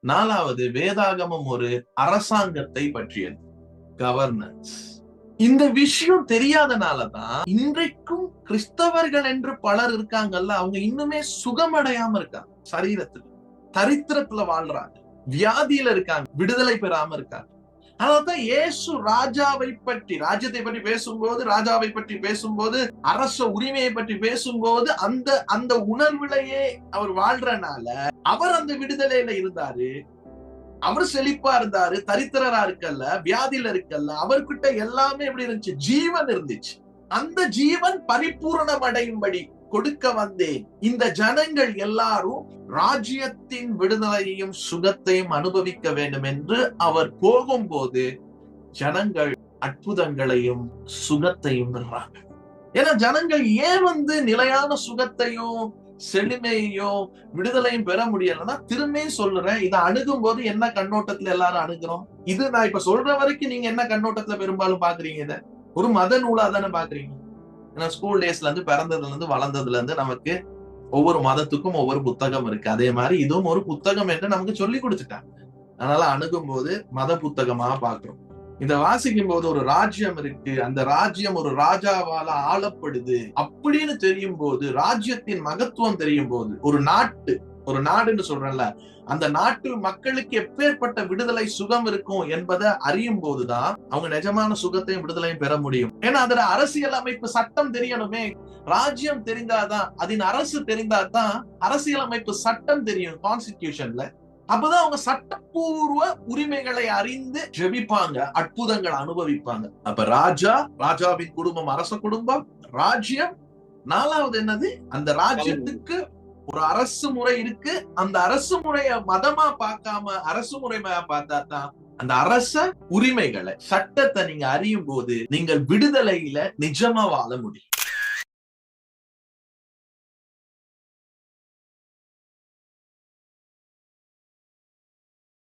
நாலாவது, வேதாகமம் ஒரு அரசாங்கத்தை பற்றியது, கவர்னன்ஸ். இந்த விஷயம் தெரியாதனாலதான் இன்றைக்கும் கிறிஸ்தவர்கள் என்று பலர் இருக்காங்கல்ல, அவங்க இன்னுமே சுகமடையாம இருக்காங்க. சரீரத்துல தரித்திரத்துல வாழ்றாங்க, வியாதியில இருக்காங்க, விடுதலை பெறாம இருக்காங்க. அதான் இயேசு ராஜாவை பற்றி, ராஜ்யத்தை பற்றி பேசும்போது, ராஜாவை பற்றி பேசும்போது, அரச உரிமையை பற்றி பேசும்போது அந்த அந்த உணர்விலேயே அவர் வாழ்றனால அவர் அந்த விடுதலையில இருந்தாரு. அவர் செழிப்பா இருந்தாரு, தரித்திரரா இருக்கல்ல, வியாதியில இருக்கல்ல. அவர்கிட்ட எல்லாமே எப்படி இருந்துச்சு? ஜீவன் இருந்துச்சு. அந்த ஜீவன் பரிபூரணம் அடையும்படி கொடுக்க வந்தேன். இந்த ஜனங்கள் எல்லாரும் ராஜ்யத்தின் விடுதலையையும் சுகத்தையும் அனுபவிக்க வேண்டும் என்று அவர் போகும்போது ஜனங்கள் அற்புதங்களையும் சுகத்தையும் பெறாங்க. ஏன்னா ஜனங்கள் ஏன் நிலையான சுகத்தையும் செழுமையையும் விடுதலையும் பெற முடியலன்னா, திரும்பி சொல்றேன், இதை அணுகும் போது என்ன கண்ணோட்டத்துல எல்லாரும் அணுகிறோம்? இது நான் இப்ப சொல்ற வரைக்கும் நீங்க என்ன கண்ணோட்டத்துல பெரும்பாலும் பாக்குறீங்க? இத ஒரு மத நூலா தானே பாக்குறீங்க. ஏன்னா ஸ்கூல் டேஸ்ல இருந்து, பிறந்ததுல இருந்து, வளர்ந்ததுல இருந்து நமக்கு ஒவ்வொரு மதத்துக்கும் ஒவ்வொரு புத்தகம் இருக்கு. அதே மாதிரி இதுவும் ஒரு புத்தகம் என்று நமக்கு சொல்லி கொடுத்துட்டாங்க. அதனால அணுகும் போது மத புத்தகமா பாக்குறோம். இத வாசிக்கும் போது ஒரு ராஜ்யம் இருக்கு, அந்த ராஜ்யம் ஒரு ராஜாவால ஆளப்படுது அப்படின்னு தெரியும் போது, ராஜ்யத்தின் மகத்துவம் தெரியும் போது, ஒரு நாடுன்னு சொல்றேன்ல, அந்த நாட்டு மக்களுக்கு எப்பேற்பட்ட விடுதலை சுகம் இருக்கும் என்பதை அறியும் போதுதான் அவங்க நிஜமான சுகத்தையும் விடுதலையும் பெற முடியும். ஏன்னா அதுல அரசியல் அமைப்பு சட்டம் தெரியணுமே. ராஜ்யம் தெரிந்தாதான், அதன் அரசு தெரிந்தாதான் அரசியலமைப்பு சட்டம் தெரியும், கான்ஸ்டிடியூஷன்ல. அப்பதான் அவங்க சட்டப்பூர்வ உரிமைகளை அறிந்து ஜெபிப்பாங்க, அற்புதங்களை அனுபவிப்பாங்க. அப்ப ராஜாவின் குடும்பம், அரச குடும்பம், ராஜ்யம். நாலாவது என்னது? அந்த ராஜ்யத்துக்கு ஒரு அரசு முறை இருக்கு. அந்த அரசு முறைய மதமா பார்க்காம அரசு முறைமையா பார்த்தா தான் அந்த அரச உரிமைகளை, சட்டத்தை நீங்க அறியும் போது நீங்கள் விடுதலையில நிஜமா வாழ முடியும்.